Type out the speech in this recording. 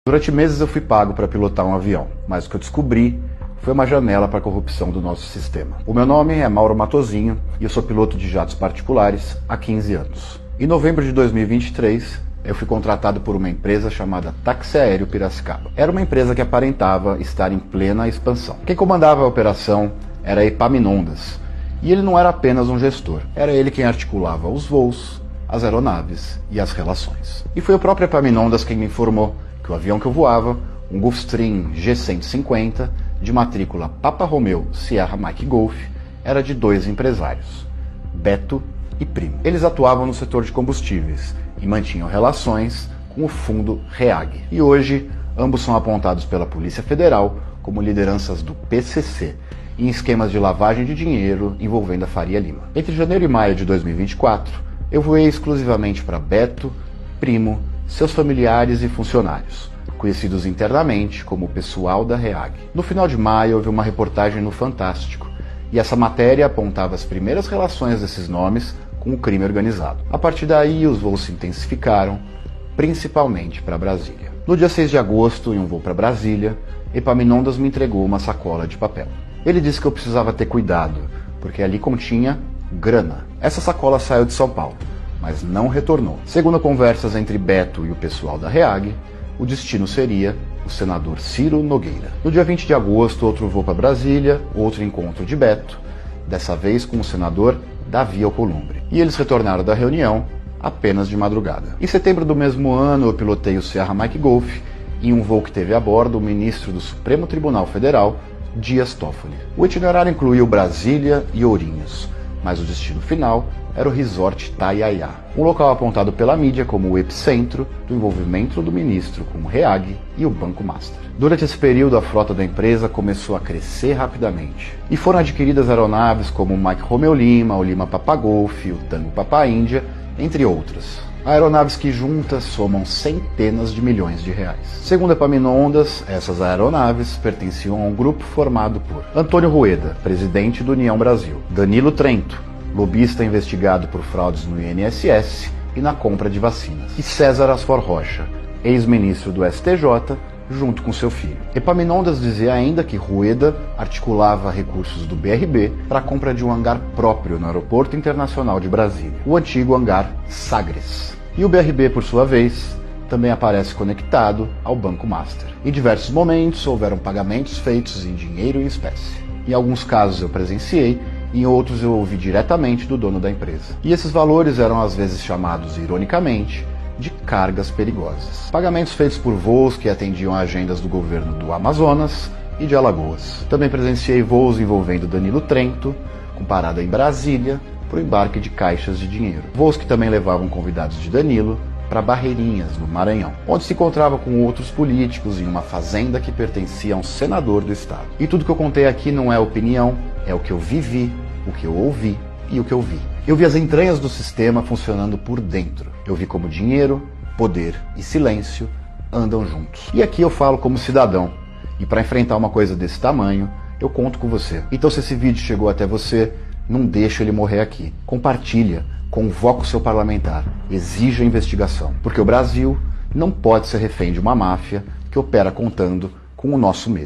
Durante meses eu fui pago para pilotar um avião, mas o que eu descobri foi uma janela para a corrupção do nosso sistema. O meu nome é Mauro Matosinho e eu sou piloto de jatos particulares há 15 anos. Em novembro de 2023, eu fui contratado por uma empresa chamada Táxi Aéreo Piracicaba. Era uma empresa que aparentava estar em plena expansão. Quem comandava a operação era Epaminondas, e ele não era apenas um gestor, era ele quem articulava os voos, as aeronaves e as relações. E foi o próprio Epaminondas quem me informou que o avião que eu voava, um Gulfstream G150, de matrícula Papa Romeo Sierra Mike Golf, era de dois empresários, Beto e Primo. Eles atuavam no setor de combustíveis e mantinham relações com o fundo REAG. E hoje, ambos são apontados pela Polícia Federal como lideranças do PCC, em esquemas de lavagem de dinheiro envolvendo a Faria Lima. Entre janeiro e maio de 2024, eu voei exclusivamente para Beto, Primo, seus familiares e funcionários, conhecidos internamente como o pessoal da REAG. No final de maio, houve uma reportagem no Fantástico, e essa matéria apontava as primeiras relações desses nomes com o crime organizado. A partir daí, os voos se intensificaram, principalmente para Brasília. No dia 6 de agosto, em um voo para Brasília, Epaminondas me entregou uma sacola de papel. Ele disse que eu precisava ter cuidado, porque ali continha grana. Essa sacola saiu de São Paulo, mas não retornou. Segundo conversas entre Beto e o pessoal da REAG, o destino seria o senador Ciro Nogueira. No dia 20 de agosto, outro voo para Brasília, outro encontro de Beto, dessa vez com o senador Davi Alcolumbre. E eles retornaram da reunião apenas de madrugada. Em setembro do mesmo ano, eu pilotei o Sierra Mike Golf em um voo que teve a bordo o ministro do Supremo Tribunal Federal, Dias Toffoli. O itinerário incluiu Brasília e Ourinhos, mas o destino final era o Resort Taiaiá, um local apontado pela mídia como o epicentro do envolvimento do ministro com o REAG e o Banco Master. Durante esse período, a frota da empresa começou a crescer rapidamente, e foram adquiridas aeronaves como o Mike Romeo Lima, o Lima Papa Golf, o Tango Papa Índia, entre outras. Aeronaves que juntas somam centenas de milhões de reais. Segundo Epaminondas, essas aeronaves pertenciam a um grupo formado por Antônio Rueda, presidente do União Brasil, Danilo Trento, lobista investigado por fraudes no INSS e na compra de vacinas, e César Asfor Rocha, ex-ministro do STJ, junto com seu filho. Epaminondas dizia ainda que Rueda articulava recursos do BRB para a compra de um hangar próprio no Aeroporto Internacional de Brasília, o antigo hangar Sagres. E o BRB, por sua vez, também aparece conectado ao Banco Master. Em diversos momentos, houveram pagamentos feitos em dinheiro e espécie. Em alguns casos eu presenciei, em outros eu ouvi diretamente do dono da empresa. E esses valores eram às vezes chamados, ironicamente, de cargas perigosas. Pagamentos feitos por voos que atendiam agendas do governo do Amazonas e de Alagoas. Também presenciei voos envolvendo Danilo Trento, com parada em Brasília, para o embarque de caixas de dinheiro. Voos que também levavam convidados de Danilo para Barreirinhas, no Maranhão, onde se encontrava com outros políticos em uma fazenda que pertencia a um senador do estado. E tudo que eu contei aqui não é opinião, é o que eu vivi, o que eu ouvi e o que eu vi. Eu vi as entranhas do sistema funcionando por dentro. Eu vi como dinheiro, poder e silêncio andam juntos. E aqui eu falo como cidadão. E para enfrentar uma coisa desse tamanho, eu conto com você. Então se esse vídeo chegou até você, não deixa ele morrer aqui. Compartilha, convoca o seu parlamentar, exija investigação. Porque o Brasil não pode ser refém de uma máfia que opera contando com o nosso medo.